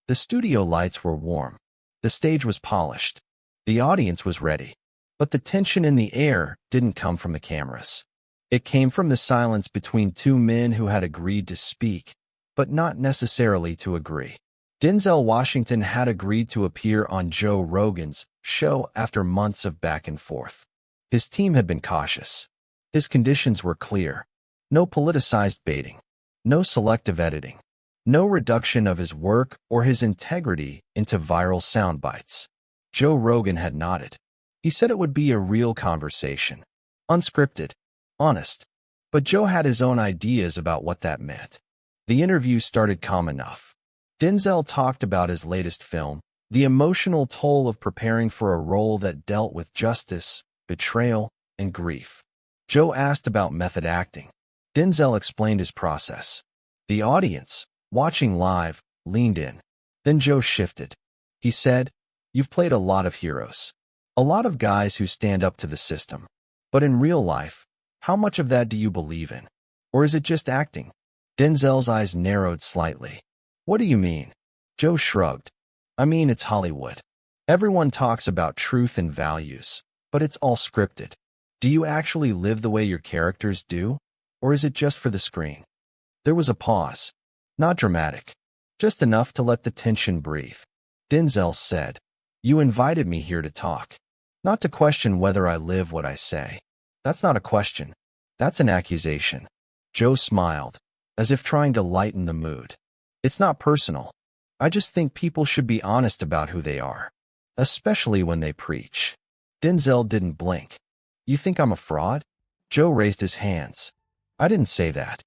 The studio lights were warm. The stage was polished. The audience was ready. But the tension in the air didn't come from the cameras. It came from the silence between two men who had agreed to speak, but not necessarily to agree. Denzel Washington had agreed to appear on Joe Rogan's show after months of back and forth. His team had been cautious. His conditions were clear. No politicized baiting. No selective editing. No reduction of his work or his integrity into viral sound bites. Joe Rogan had nodded. He said it would be a real conversation. Unscripted. Honest. But Joe had his own ideas about what that meant. The interview started calm enough. Denzel talked about his latest film, the emotional toll of preparing for a role that dealt with justice, betrayal, and grief. Joe asked about method acting. Denzel explained his process. The audience, watching live, leaned in. Then Joe shifted. He said, "You've played a lot of heroes. A lot of guys who stand up to the system. But in real life, how much of that do you believe in? Or is it just acting?" Denzel's eyes narrowed slightly. "What do you mean?" Joe shrugged. "I mean, it's Hollywood. Everyone talks about truth and values, but it's all scripted. Do you actually live the way your characters do? Or is it just for the screen?" There was a pause. Not dramatic. Just enough to let the tension breathe. Denzel said, "You invited me here to talk. Not to question whether I live what I say. That's not a question. That's an accusation." Joe smiled, as if trying to lighten the mood. "It's not personal. I just think people should be honest about who they are, especially when they preach." Denzel didn't blink. "You think I'm a fraud?" Joe raised his hands. "I didn't say that."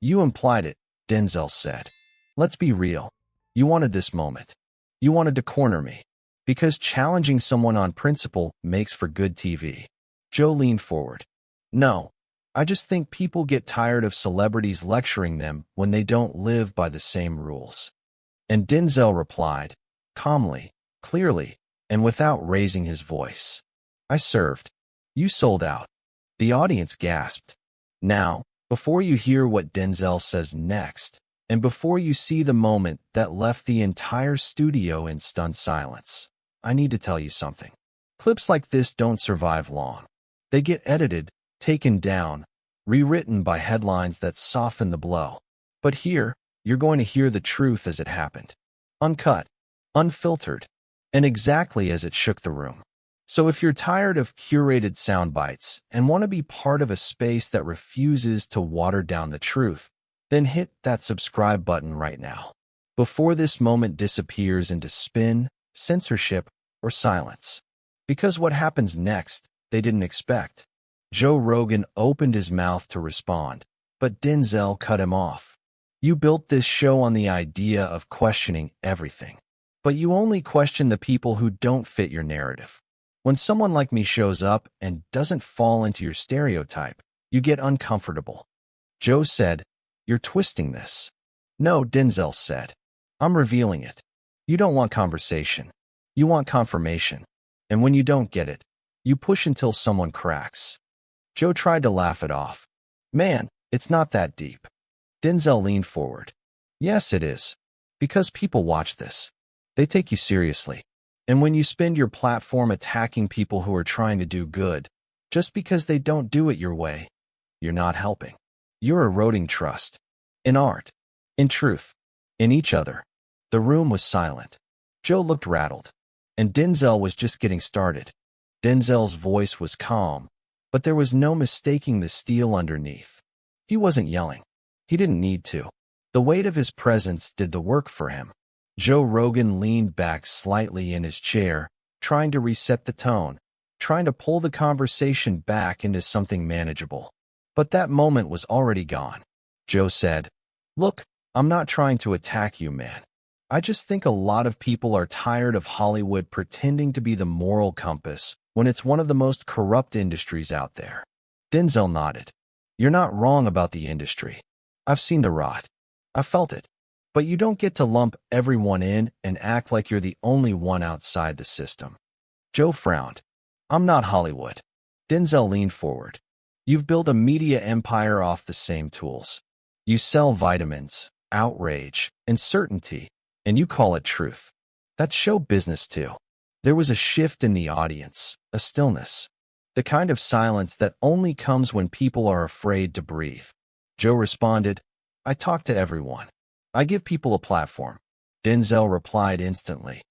"You implied it," Denzel said. "Let's be real. You wanted this moment. You wanted to corner me. Because challenging someone on principle makes for good TV." Joe leaned forward. "No, I just think people get tired of celebrities lecturing them when they don't live by the same rules." And Denzel replied, calmly, clearly, and without raising his voice, "I served. You sold out." The audience gasped. Now, before you hear what Denzel says next, and before you see the moment that left the entire studio in stunned silence, I need to tell you something. Clips like this don't survive long. They get edited, taken down, rewritten by headlines that soften the blow. But here, you're going to hear the truth as it happened. Uncut, unfiltered, and exactly as it shook the room. So if you're tired of curated sound bites and want to be part of a space that refuses to water down the truth, then hit that subscribe button right now, before this moment disappears into spin, censorship, or silence. Because what happens next, they didn't expect. Joe Rogan opened his mouth to respond, but Denzel cut him off. "You built this show on the idea of questioning everything. But you only question the people who don't fit your narrative. When someone like me shows up and doesn't fall into your stereotype, you get uncomfortable." Joe said, "You're twisting this." "No," Denzel said. "I'm revealing it. You don't want conversation. You want confirmation. And when you don't get it, you push until someone cracks." Joe tried to laugh it off. "Man, it's not that deep." Denzel leaned forward. "Yes, it is. Because people watch this. They take you seriously. And when you spend your platform attacking people who are trying to do good, just because they don't do it your way, you're not helping. You're eroding trust. In art. In truth. In each other." The room was silent. Joe looked rattled. And Denzel was just getting started. Denzel's voice was calm, but there was no mistaking the steel underneath. He wasn't yelling. He didn't need to. The weight of his presence did the work for him. Joe Rogan leaned back slightly in his chair, trying to reset the tone, trying to pull the conversation back into something manageable. But that moment was already gone. Joe said, "Look, I'm not trying to attack you, man. I just think a lot of people are tired of Hollywood pretending to be the moral compass when it's one of the most corrupt industries out there." Denzel nodded. "You're not wrong about the industry. I've seen the rot. I felt it. But you don't get to lump everyone in and act like you're the only one outside the system." Joe frowned. "I'm not Hollywood." Denzel leaned forward. "You've built a media empire off the same tools. You sell vitamins, outrage, and certainty, And you call it truth. That's show business too. There was a shift in the audience, a stillness. The kind of silence that only comes when people are afraid to breathe. Joe responded, I talk to everyone. I give people a platform. Denzel replied instantly.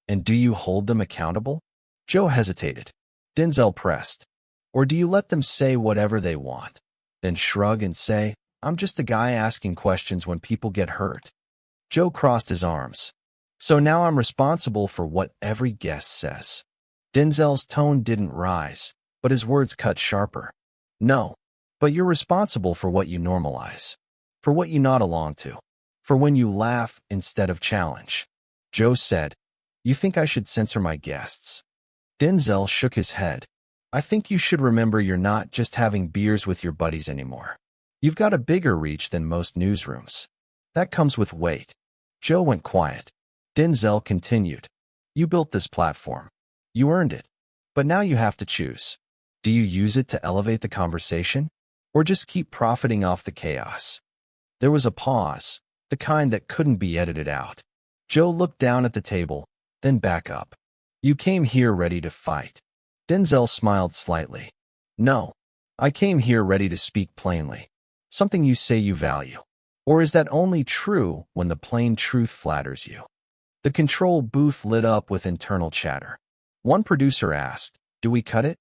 And do you hold them accountable? Joe hesitated. Denzel pressed. Or do you let them say whatever they want? Then shrug and say, I'm just a guy asking questions when people get hurt. Joe crossed his arms. So now I'm responsible for what every guest says. Denzel's tone didn't rise, but his words cut sharper. No, but you're responsible for what you normalize, for what you nod along to, for when you laugh instead of challenge. Joe said, You think I should censor my guests? Denzel shook his head. I think you should remember you're not just having beers with your buddies anymore. You've got a bigger reach than most newsrooms. That comes with weight. Joe went quiet. Denzel continued. You built this platform. You earned it. But now you have to choose. Do you use it to elevate the conversation? Or just keep profiting off the chaos? There was a pause, the kind that couldn't be edited out. Joe looked down at the table, then back up. You came here ready to fight. Denzel smiled slightly. No, I came here ready to speak plainly. Something you say you value. Or is that only true when the plain truth flatters you? The control booth lit up with internal chatter. One producer asked, Do we cut it?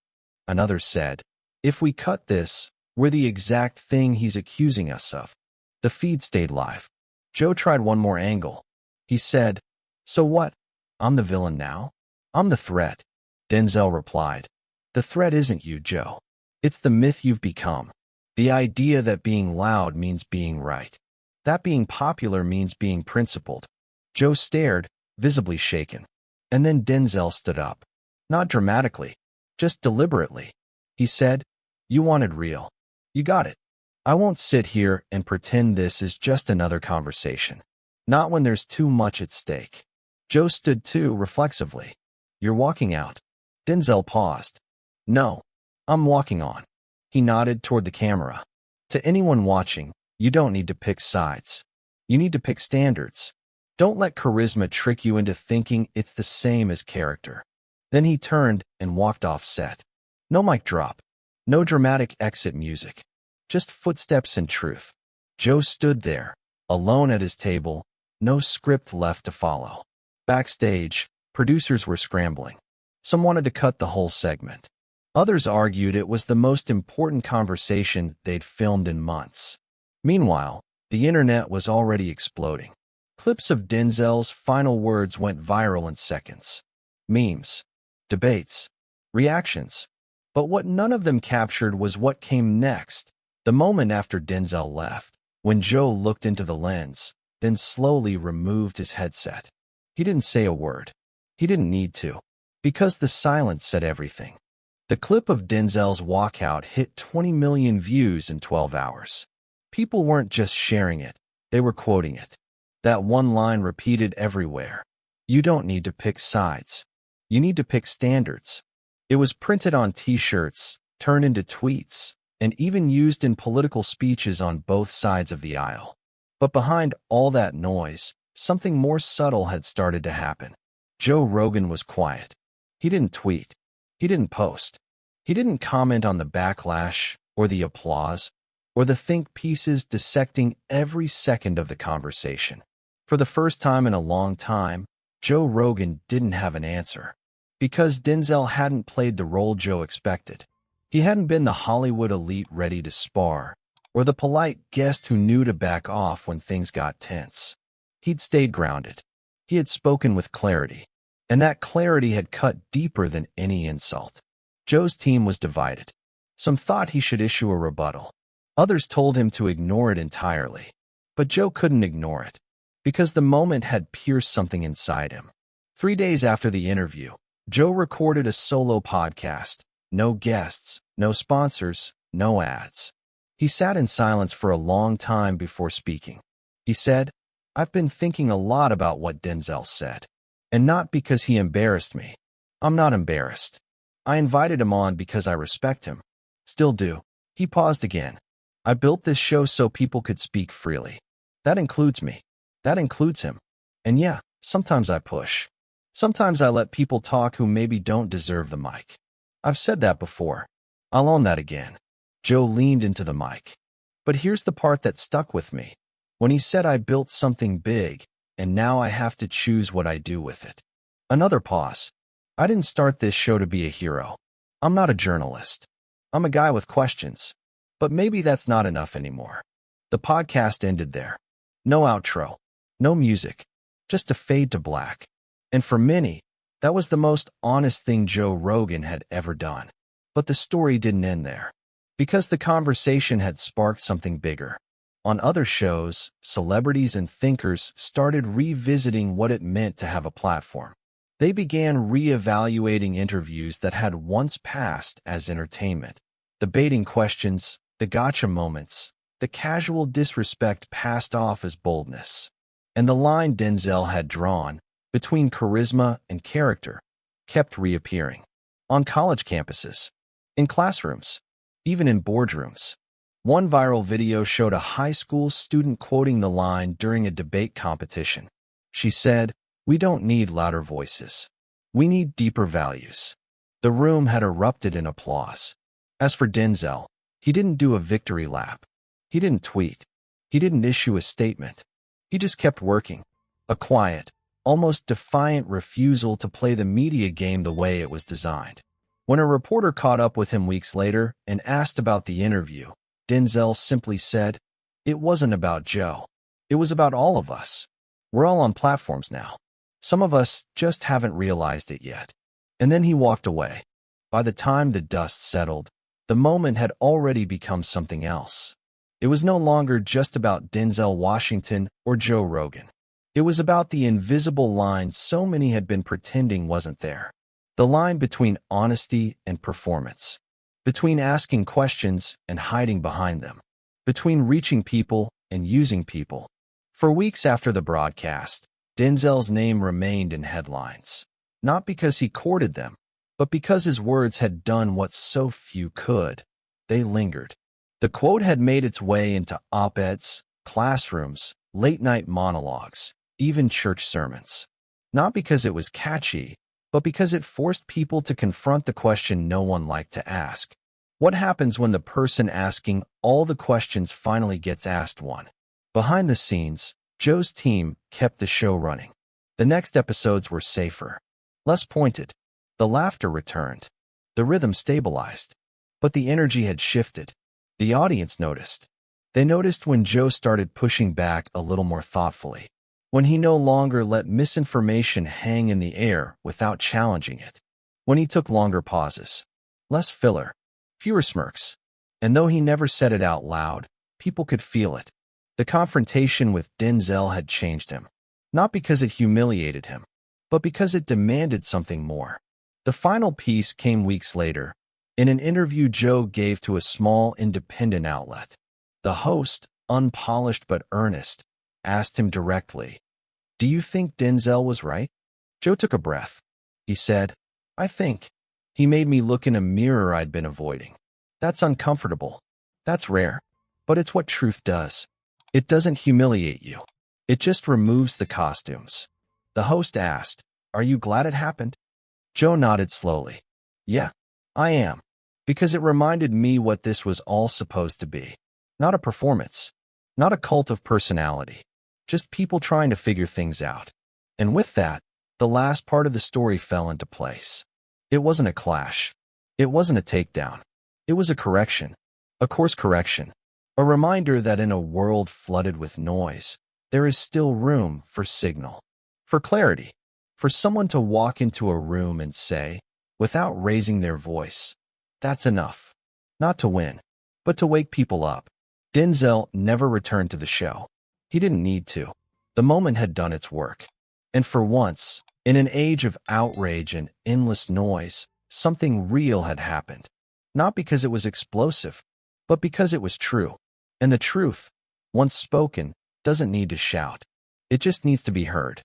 Another said, If we cut this, we're the exact thing he's accusing us of. The feed stayed live. Joe tried one more angle. He said, So what? I'm the villain now? I'm the threat. Denzel replied, The threat isn't you, Joe. It's the myth you've become. The idea that being loud means being right. That being popular means being principled. Joe stared, visibly shaken. And then Denzel stood up. Not dramatically, just deliberately. He said, You wanted real. You got it. I won't sit here and pretend this is just another conversation. Not when there's too much at stake. Joe stood too, reflexively. You're walking out. Denzel paused. No, I'm walking on. He nodded toward the camera. To anyone watching, you don't need to pick sides. You need to pick standards. Don't let charisma trick you into thinking it's the same as character. Then he turned and walked off set. No mic drop. No dramatic exit music. Just footsteps and truth. Joe stood there, alone at his table, no script left to follow. Backstage, producers were scrambling. Some wanted to cut the whole segment. Others argued it was the most important conversation they'd filmed in months. Meanwhile, the internet was already exploding. Clips of Denzel's final words went viral in seconds. Memes, debates, reactions. But what none of them captured was what came next, the moment after Denzel left, when Joe looked into the lens, then slowly removed his headset. He didn't say a word. He didn't need to, because the silence said everything. The clip of Denzel's walkout hit 20 million views in 12 hours. People weren't just sharing it, they were quoting it. That one line repeated everywhere. You don't need to pick sides. You need to pick standards. It was printed on t-shirts, turned into tweets, and even used in political speeches on both sides of the aisle. But behind all that noise, something more subtle had started to happen. Joe Rogan was quiet. He didn't tweet. He didn't post. He didn't comment on the backlash or the applause or the think pieces dissecting every second of the conversation. For the first time in a long time, Joe Rogan didn't have an answer. Because Denzel hadn't played the role Joe expected. He hadn't been the Hollywood elite ready to spar, or the polite guest who knew to back off when things got tense. He'd stayed grounded. He had spoken with clarity, and that clarity had cut deeper than any insult. Joe's team was divided. Some thought he should issue a rebuttal. Others told him to ignore it entirely. But Joe couldn't ignore it, because the moment had pierced something inside him. 3 days after the interview, Joe recorded a solo podcast. No guests, no sponsors, no ads. He sat in silence for a long time before speaking. He said, I've been thinking a lot about what Denzel said. And not because he embarrassed me. I'm not embarrassed. I invited him on because I respect him. Still do. He paused again. I built this show so people could speak freely. That includes me. That includes him. And yeah, Sometimes I push. Sometimes I let people talk who maybe don't deserve the mic. I've said that before. I'll own that again. Joe leaned into the mic. But here's the part that stuck with me. When he said I built something big, and now I have to choose what I do with it. Another pause. I didn't start this show to be a hero. I'm not a journalist. I'm a guy with questions. But maybe that's not enough anymore. The podcast ended there. No outro. No music. Just a fade to black. And for many, that was the most honest thing Joe Rogan had ever done. But the story didn't end there. Because the conversation had sparked something bigger. On other shows, celebrities and thinkers started revisiting what it meant to have a platform. They began re-evaluating interviews that had once passed as entertainment. The baiting questions, the gotcha moments, the casual disrespect passed off as boldness. And the line Denzel had drawn, between charisma and character, kept reappearing. On college campuses, in classrooms, even in boardrooms. One viral video showed a high school student quoting the line during a debate competition. She said, "We don't need louder voices. We need deeper values." The room had erupted in applause. As for Denzel, he didn't do a victory lap. He didn't tweet. He didn't issue a statement. He just kept working. A quiet, almost defiant refusal to play the media game the way it was designed. When a reporter caught up with him weeks later and asked about the interview, Denzel simply said, "It wasn't about Joe. It was about all of us. We're all on platforms now. Some of us just haven't realized it yet." And then he walked away. By the time the dust settled, the moment had already become something else. It was no longer just about Denzel Washington or Joe Rogan. It was about the invisible line so many had been pretending wasn't there. The line between honesty and performance. Between asking questions and hiding behind them. Between reaching people and using people. For weeks after the broadcast, Denzel's name remained in headlines. Not because he courted them, but because his words had done what so few could. They lingered. The quote had made its way into op-eds, classrooms, late-night monologues, even church sermons. Not because it was catchy, but because it forced people to confront the question no one liked to ask. What happens when the person asking all the questions finally gets asked one? Behind the scenes, Joe's team kept the show running. The next episodes were safer, less pointed. The laughter returned. The rhythm stabilized. But the energy had shifted. The audience noticed. They noticed when Joe started pushing back a little more thoughtfully. When he no longer let misinformation hang in the air without challenging it. When he took longer pauses. Less filler. Fewer smirks. And though he never said it out loud, people could feel it. The confrontation with Denzel had changed him. Not because it humiliated him, but because it demanded something more. The final piece came weeks later, in an interview Joe gave to a small independent outlet. The host, unpolished but earnest, asked him directly, "Do you think Denzel was right?" Joe took a breath. He said, "I think. He made me look in a mirror I'd been avoiding. That's uncomfortable. That's rare. But it's what truth does. It doesn't humiliate you. It just removes the costumes." The host asked, "Are you glad it happened?" Joe nodded slowly. "Yeah, I am. Because it reminded me what this was all supposed to be. Not a performance. Not a cult of personality. Just people trying to figure things out." And with that, the last part of the story fell into place. It wasn't a clash. It wasn't a takedown. It was a correction. A course correction. A reminder that in a world flooded with noise, there is still room for signal. For clarity. For someone to walk into a room and say, without raising their voice, "That's enough." Not to win, but to wake people up. Denzel never returned to the show. He didn't need to. The moment had done its work. And for once, in an age of outrage and endless noise, something real had happened. Not because it was explosive, but because it was true. And the truth, once spoken, doesn't need to shout. It just needs to be heard.